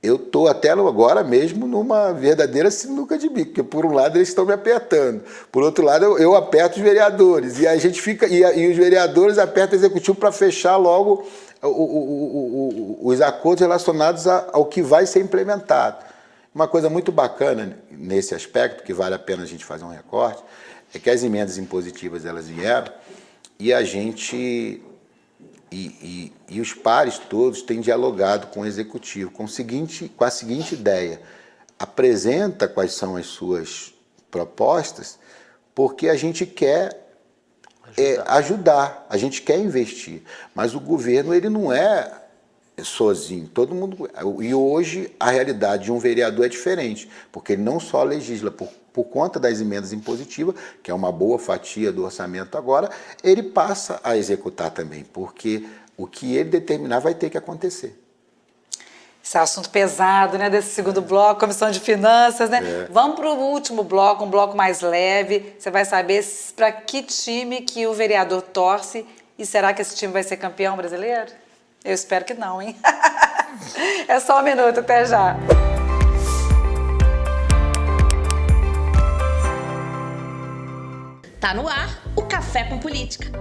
eu estou até agora mesmo numa verdadeira sinuca de bico, porque por um lado eles estão me apertando, por outro lado eu aperto os vereadores, e a gente fica, e os vereadores apertam o executivo para fechar logo os acordos relacionados ao que vai ser implementado. Uma coisa muito bacana nesse aspecto, que vale a pena a gente fazer um recorte, é que as emendas impositivas elas vieram e a gente e os pares todos têm dialogado com o executivo com a seguinte ideia: apresenta quais são as suas propostas, porque a gente quer ajudar, a gente quer investir, mas o governo ele não é sozinho, todo mundo. E hoje a realidade de um vereador é diferente, porque ele não só legisla por conta das emendas impositivas, que é uma boa fatia do orçamento agora, ele passa a executar também, porque o que ele determinar vai ter que acontecer. Esse é assunto pesado, né, desse segundo bloco, Comissão de Finanças, né? Vamos para o último bloco, um bloco mais leve. Você vai saber para que time que o vereador torce e será que esse time vai ser campeão brasileiro? Eu espero que não, hein? É só um minuto, até já. Tá no ar o Café com Política.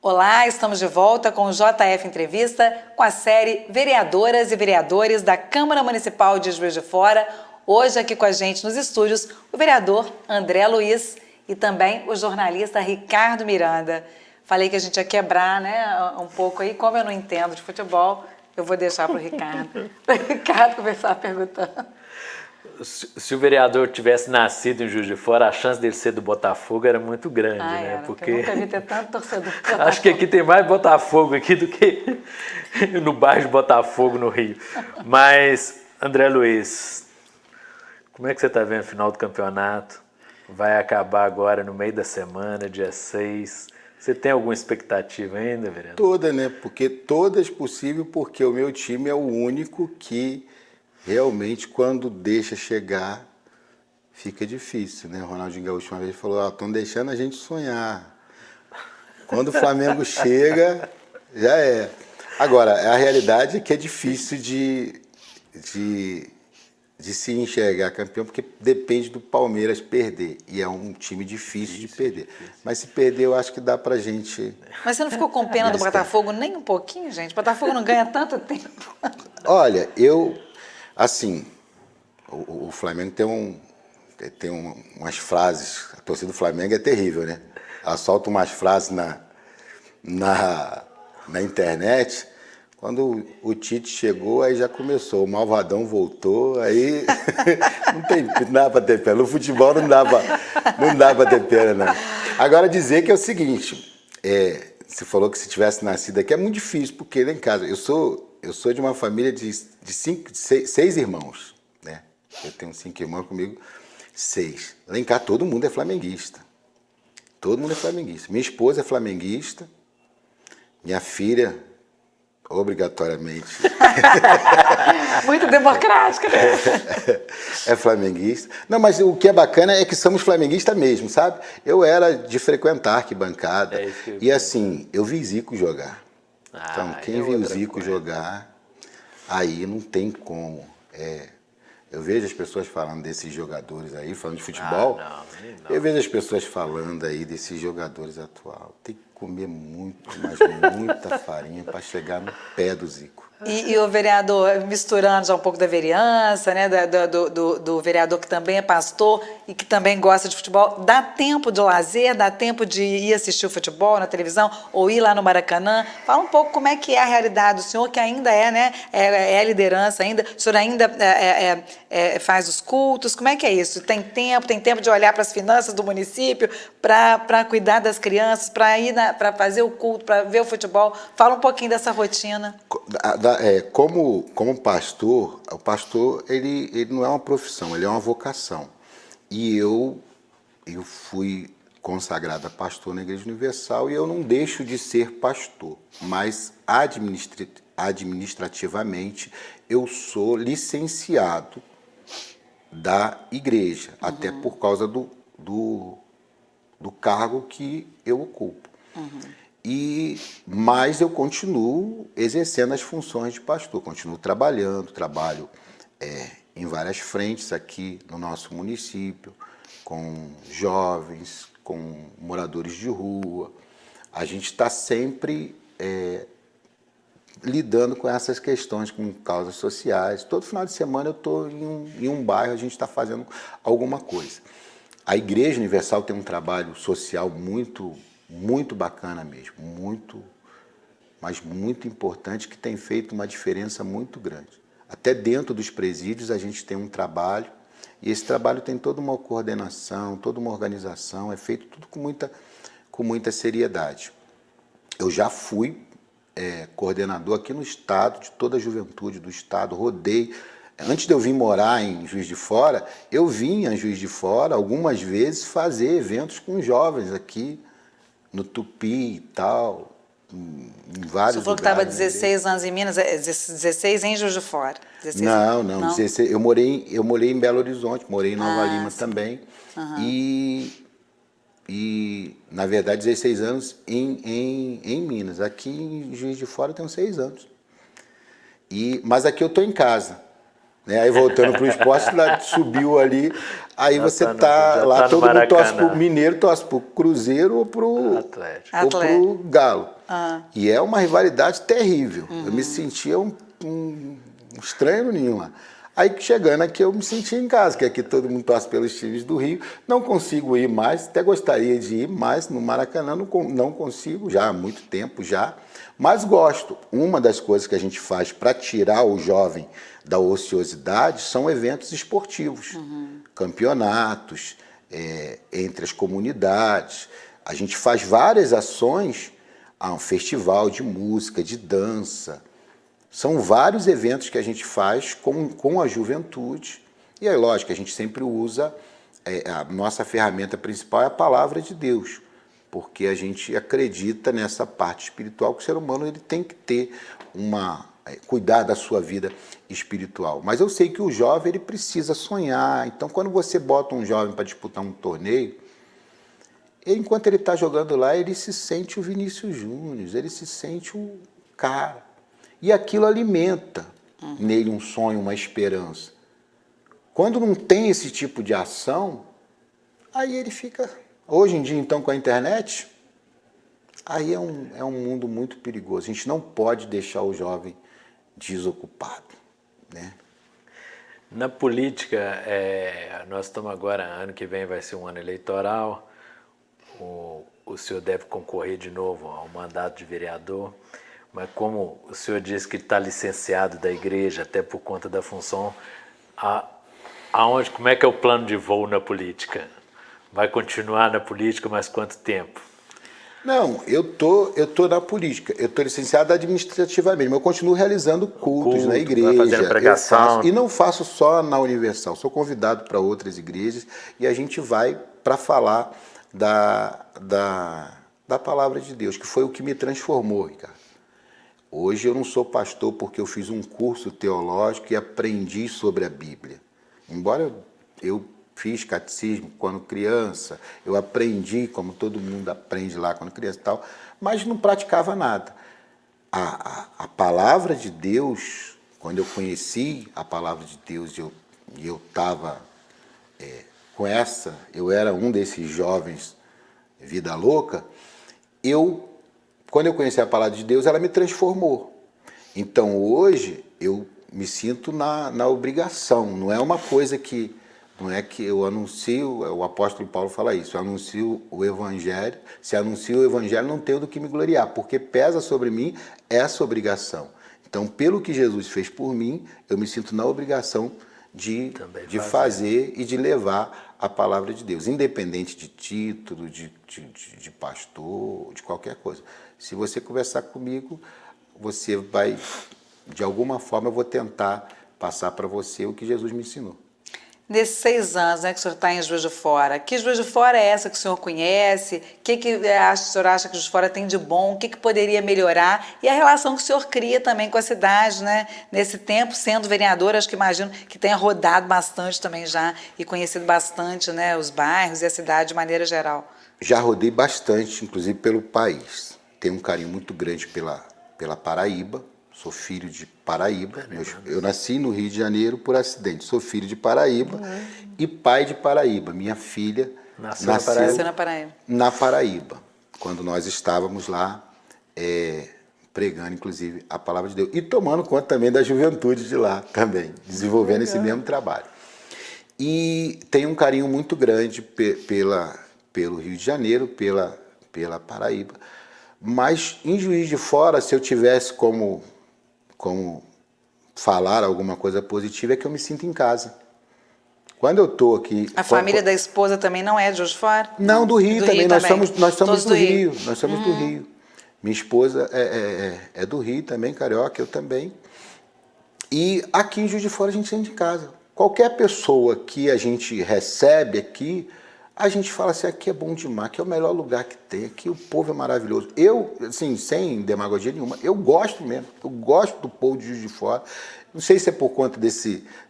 Olá, estamos de volta com o JF Entrevista, com a série Vereadoras e Vereadores da Câmara Municipal de Juiz de Fora. Hoje aqui com a gente nos estúdios o vereador André Luiz e também o jornalista Ricardo Miranda. Falei que a gente ia quebrar, né, um pouco aí, como eu não entendo de futebol, eu vou deixar para o Ricardo. Para o Ricardo começar perguntando. Se o vereador tivesse nascido em Juiz de Fora, a chance dele ser do Botafogo era muito grande, né? Era, porque eu nunca vi ter tanto torcedor. Acho que aqui tem mais Botafogo aqui do que no bairro de Botafogo, no Rio. Mas, André Luiz, como é que você está vendo o final do campeonato? Vai acabar agora no meio da semana, dia 6. Você tem alguma expectativa ainda, vereador? Toda, né? Porque todas possível, porque o meu time é o único que realmente, quando deixa chegar, fica difícil, né? O Ronaldinho Gaúcho uma vez falou, estão deixando a gente sonhar. Quando o Flamengo chega, já é. Agora, a realidade é que é difícil de se enxergar campeão, porque depende do Palmeiras perder. E é um time difícil de perder. Mas se perder, eu acho que dá pra gente... Mas você não ficou com pena do Botafogo nem um pouquinho, gente? O Botafogo não ganha tanto tempo. Olha, assim, o Flamengo tem umas frases, a torcida do Flamengo é terrível, né? Ela solta umas frases na internet. Quando o Tite chegou, aí já começou, o Malvadão voltou, aí não dá pra ter pena. No futebol não dá pra ter pena, não. Agora dizer que é o seguinte, você falou que se tivesse nascido aqui é muito difícil, porque lá em casa, eu sou de uma família de 6 irmãos, né? Eu tenho 5 irmãos comigo, 6. Lá em cá todo mundo é flamenguista. Todo mundo é flamenguista. Minha esposa é flamenguista. Minha filha, obrigatoriamente, Muito democrática, né? é flamenguista. Não, mas o que é bacana é que somos flamenguistas mesmo, sabe? Eu era de frequentar arquibancada. É isso que eu E assim, eu vi Zico jogar. Ah, Então, quem é viu o outra Zico coisa. jogar, aí não tem como. Eu vejo as pessoas falando desses jogadores aí, falando de futebol. Não. Eu vejo as pessoas falando aí desses jogadores atuais. Tem que comer muito, mas muita farinha para chegar no pé do Zico. E o vereador, misturando já um pouco da vereança, né, do vereador que também é pastor e que também gosta de futebol, dá tempo de lazer, dá tempo de ir assistir o futebol na televisão ou ir lá no Maracanã? Fala um pouco como é que é a realidade do senhor, que ainda é, né, é liderança ainda, o senhor ainda faz os cultos, como é que é isso? Tem tempo de olhar para as finanças do município, para cuidar das crianças, para ir para fazer o culto, para ver o futebol? Fala um pouquinho dessa rotina. Como pastor, o pastor ele não é uma profissão, ele é uma vocação. E eu fui consagrado a pastor na Igreja Universal e eu não deixo de ser pastor, mas administrativamente eu sou licenciado da igreja, até por causa do cargo que eu ocupo. Mas eu continuo exercendo as funções de pastor, continuo trabalho em várias frentes aqui no nosso município, com jovens, com moradores de rua. A gente está sempre lidando com essas questões, com causas sociais. Todo final de semana eu estou em um bairro, a gente está fazendo alguma coisa. A Igreja Universal tem um trabalho social muito bacana mesmo, mas muito importante, que tem feito uma diferença muito grande. Até dentro dos presídios a gente tem um trabalho, e esse trabalho tem toda uma coordenação, toda uma organização, é feito tudo com muita seriedade. Eu já fui coordenador aqui no estado, de toda a juventude do estado, rodei. Antes de eu vir morar em Juiz de Fora, eu vinha a Juiz de Fora algumas vezes fazer eventos com jovens aqui, no Tupi e tal, em vários lugares. Você falou que estava 16 anos em Minas, 16 em Juiz de Fora. 16 não, 16, eu morei em Belo Horizonte, morei em Nova Lima também. E, na verdade, 16 anos em Minas. Aqui em Juiz de Fora eu tenho 6 anos. Mas aqui eu estou em casa. Né? Aí voltando para o esporte, subiu ali, aí já você tá lá, todo mundo torce pro Mineiro, torce pro Cruzeiro ou pro Galo. E é uma rivalidade terrível. Eu me sentia um estranho no ninho lá. Aí chegando aqui eu me sentia em casa, que aqui todo mundo torce pelos times do Rio. Não consigo ir mais, até gostaria de ir mais no Maracanã, não consigo já há muito tempo já. Mas gosto. Uma das coisas que a gente faz para tirar o jovem da ociosidade são eventos esportivos, campeonatos, entre as comunidades. A gente faz várias ações, um festival de música, de dança. São vários eventos que a gente faz com a juventude. E é lógico que a gente sempre usa, a nossa ferramenta principal é a palavra de Deus, porque a gente acredita nessa parte espiritual, que o ser humano ele tem que ter cuidar da sua vida espiritual. Mas eu sei que o jovem ele precisa sonhar. Então, quando você bota um jovem para disputar um torneio, enquanto ele está jogando lá, ele se sente o Vinícius Júnior, ele se sente o cara. E aquilo alimenta nele um sonho, uma esperança. Quando não tem esse tipo de ação, aí ele fica... Hoje em dia, então, com a internet, aí é um mundo muito perigoso. A gente não pode deixar o jovem desocupado, né? Na política, nós estamos agora, ano que vem vai ser um ano eleitoral, o senhor deve concorrer de novo ao mandato de vereador, mas como o senhor disse que está licenciado da igreja, até por conta da função, como é que é o plano de voo na política? Vai continuar na política mais quanto tempo? Não, eu tô na política. Eu tô licenciado administrativamente, mas eu continuo realizando cultos na igreja. Fazendo pregação. E não faço só na Universal. Sou convidado para outras igrejas e a gente vai para falar da palavra de Deus, que foi o que me transformou, Ricardo. Hoje eu não sou pastor porque eu fiz um curso teológico e aprendi sobre a Bíblia. Embora eu fiz catecismo quando criança, eu aprendi como todo mundo aprende lá quando criança e tal, mas não praticava nada. A palavra de Deus, quando eu conheci a palavra de Deus e eu estava com essa, eu era um desses jovens vida louca, quando eu conheci a palavra de Deus, ela me transformou. Então hoje eu me sinto na obrigação, não é uma coisa que... Não é que eu anuncio, o apóstolo Paulo fala isso, eu anuncio o evangelho, se anuncio o evangelho não tenho do que me gloriar, porque pesa sobre mim essa obrigação. Então, pelo que Jesus fez por mim, eu me sinto na obrigação de fazer e de levar a palavra de Deus, independente de título, de pastor, de qualquer coisa. Se você conversar comigo, você vai, de alguma forma, eu vou tentar passar para você o que Jesus me ensinou. Nesses 6 anos, né, que o senhor está em Juiz de Fora, que Juiz de Fora é essa que o senhor conhece? O que o senhor acha que Juiz de Fora tem de bom? O que poderia melhorar? E a relação que o senhor cria também com a cidade, né? Nesse tempo, sendo vereador, acho que imagino que tenha rodado bastante também já e conhecido bastante, né, os bairros e a cidade de maneira geral. Já rodei bastante, inclusive pelo país. Tenho um carinho muito grande pela Paraíba. Sou filho de Paraíba. Eu nasci no Rio de Janeiro por acidente. Sou filho de Paraíba e pai de Paraíba. Minha filha nasceu na Paraíba, quando nós estávamos lá pregando, inclusive, a palavra de Deus. E tomando conta também da juventude de lá também, desenvolvendo esse mesmo trabalho. E tenho um carinho muito grande pelo Rio de Janeiro, pela Paraíba. Mas em Juiz de Fora, se eu tivesse como falar alguma coisa positiva, é que eu me sinto em casa. Quando eu estou aqui... A família da esposa também não é de Juiz de Fora? Não, do Rio também. Nós somos do Rio. Nós somos do Uhum. Rio. Minha esposa é do Rio também, carioca, eu também. E aqui em Juiz de Fora a gente sente em casa. Qualquer pessoa que a gente recebe aqui, a gente fala assim, aqui é bom demais, aqui é o melhor lugar que tem, aqui o povo é maravilhoso. Eu, assim, sem demagogia nenhuma, eu gosto mesmo, eu gosto do povo de Juiz de Fora. Não sei se é por conta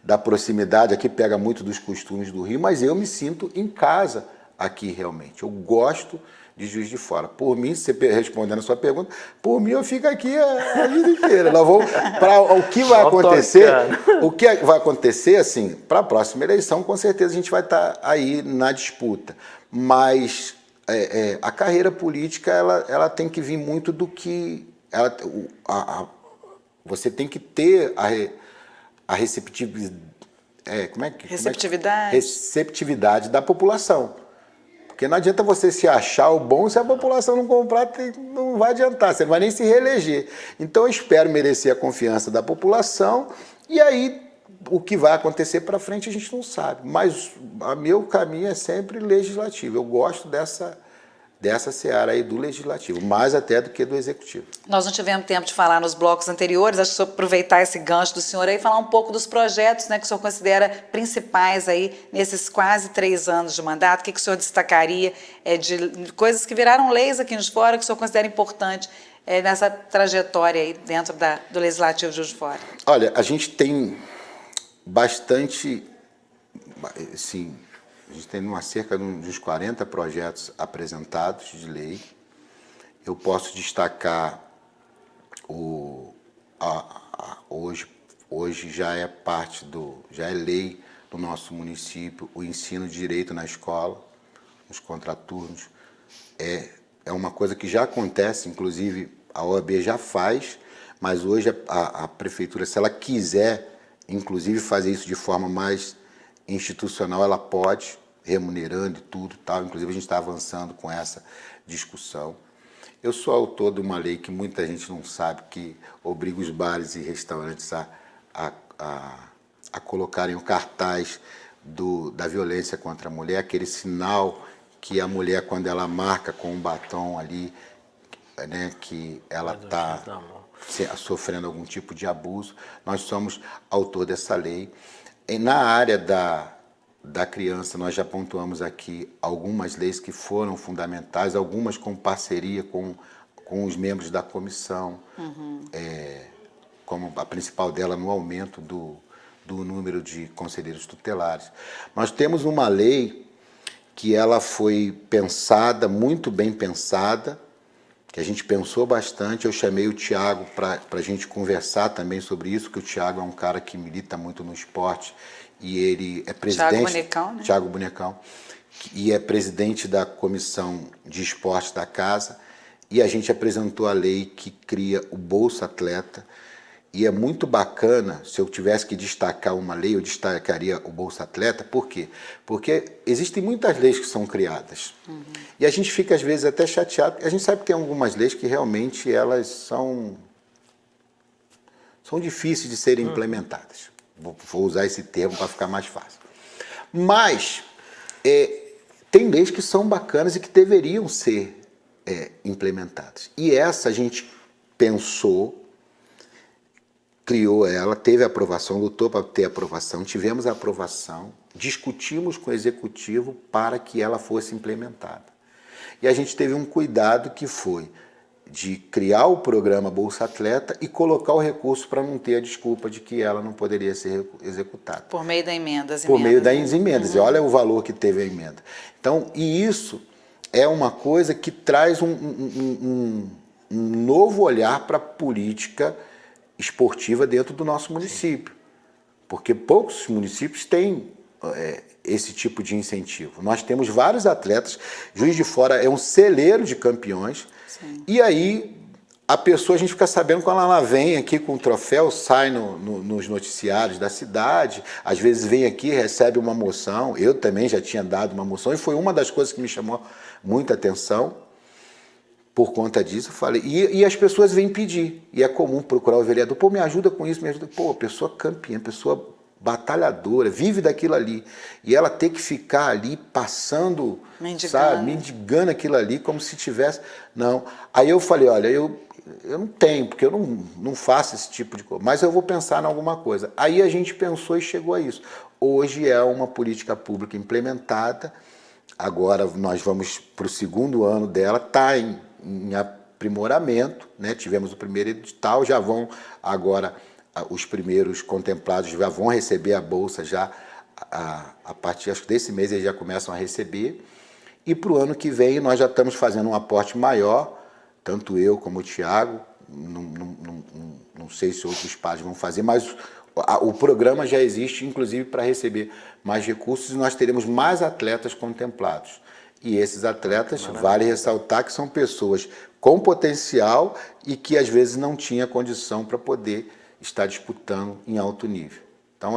da proximidade, aqui pega muito dos costumes do Rio, mas eu me sinto em casa aqui realmente. Eu gosto de Juiz de Fora. Por mim, você respondendo a sua pergunta, por mim eu fico aqui a vida inteira. Nós vamos para o que vai acontecer. O que vai acontecer, assim, para a próxima eleição, com certeza a gente vai estar aí na disputa. Mas a carreira política, ela tem que vir muito do que... você tem que ter a receptividade. Receptividade da população. Porque não adianta você se achar o bom se a população não comprar, não vai adiantar, você não vai nem se reeleger. Então eu espero merecer a confiança da população e aí o que vai acontecer para frente a gente não sabe. Mas o meu caminho é sempre legislativo. Eu gosto dessa seara aí do legislativo, mais até do que do executivo. Nós não tivemos tempo de falar nos blocos anteriores, acho que só aproveitar esse gancho do senhor aí e falar um pouco dos projetos, né, que o senhor considera principais aí nesses quase 3 anos de mandato. O que o senhor destacaria de coisas que viraram leis aqui em Juiz de Fora, que o senhor considera importante nessa trajetória aí dentro do Legislativo de Juiz de Fora? Olha, a gente tem bastante, assim, a gente tem cerca de uns 40 projetos apresentados de lei. Eu posso destacar hoje já é já é lei do nosso município o ensino de direito na escola, nos contraturnos. É uma coisa que já acontece, inclusive a OAB já faz, mas hoje a prefeitura, se ela quiser, inclusive fazer isso de forma mais institucional, ela pode, remunerando e tudo, tal. Inclusive a gente está avançando com essa discussão. Eu sou autor de uma lei que muita gente não sabe, que obriga os bares e restaurantes a colocarem o cartaz da violência contra a mulher, aquele sinal que a mulher, quando ela marca com um batom ali, né, que ela está sofrendo algum tipo de abuso, nós somos autor dessa lei. E na área da criança, nós já pontuamos aqui algumas leis que foram fundamentais, algumas com parceria com os membros da comissão, como a principal dela no aumento do número de conselheiros tutelares. Nós temos uma lei que ela foi pensada, muito bem pensada, que a gente pensou bastante. Eu chamei o Tiago para a gente conversar também sobre isso, que o Tiago é um cara que milita muito no esporte e ele é presidente... Tiago Bonecão, né? Tiago Bonecão, e é presidente da comissão de esporte da casa, e a gente apresentou a lei que cria o Bolsa Atleta. E é muito bacana, se eu tivesse que destacar uma lei, eu destacaria o Bolsa Atleta. Por quê? Porque existem muitas leis que são criadas. E a gente fica, às vezes, até chateado. A gente sabe que tem algumas leis que realmente elas são difíceis de serem implementadas. Vou usar esse termo para ficar mais fácil. Mas tem leis que são bacanas e que deveriam ser implementadas. E essa a gente pensou, criou ela, teve aprovação, lutou para ter aprovação, tivemos a aprovação, discutimos com o executivo para que ela fosse implementada. E a gente teve um cuidado que foi de criar o programa Bolsa Atleta e colocar o recurso para não ter a desculpa de que ela não poderia ser executada. Por meio da emenda. Por meio das emendas. E olha o valor que teve a emenda. Então, e isso é uma coisa que traz um novo olhar para a política esportiva dentro do nosso município, porque poucos municípios têm esse tipo de incentivo. Nós temos vários atletas, Juiz de Fora é um celeiro de campeões. Sim. E aí a gente fica sabendo quando ela vem aqui com o troféu, sai nos noticiários da cidade, às vezes vem aqui, recebe uma moção. Eu também já tinha dado uma moção e foi uma das coisas que me chamou muita atenção. Por conta disso, eu falei, e as pessoas vêm pedir, e é comum procurar o vereador, pô, me ajuda com isso, me ajuda. Pô, pessoa campeã, pessoa batalhadora, vive daquilo ali, e ela ter que ficar ali passando, mendigando aquilo ali, como se tivesse, não. Aí eu falei, olha, eu não tenho, porque eu não faço esse tipo de coisa, mas eu vou pensar em alguma coisa. Aí a gente pensou e chegou a isso. Hoje é uma política pública implementada, agora nós vamos para o 2º ano dela, está em aprimoramento, né? Tivemos o primeiro edital, já vão agora, os primeiros contemplados já vão receber a bolsa já, a partir acho que desse mês eles já começam a receber, e para o ano que vem nós já estamos fazendo um aporte maior, tanto eu como o Tiago, não sei se outros pais vão fazer, mas o programa já existe, inclusive, para receber mais recursos, e nós teremos mais atletas contemplados. E esses atletas, vale ressaltar que são pessoas com potencial e que às vezes não tinha condição para poder estar disputando em alto nível. Então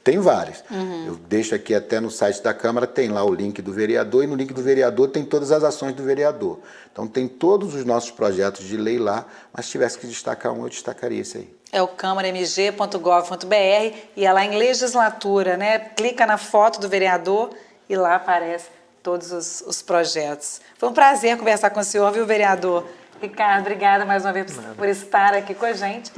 tem várias. Eu deixo aqui até no site da Câmara, tem lá o link do vereador, e no link do vereador tem todas as ações do vereador. Então tem todos os nossos projetos de lei lá, mas se tivesse que destacar um, eu destacaria esse aí. É o câmaramg.gov.br e é lá em legislatura, né? Clica na foto do vereador e lá aparecem todos os projetos. Foi um prazer conversar com o senhor, viu, vereador? Ricardo, obrigada mais uma vez por estar aqui com a gente.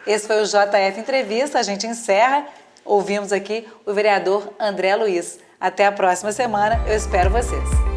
Esse foi o JF Entrevista, a gente encerra. Ouvimos aqui o vereador André Luiz. Até a próxima semana, eu espero vocês.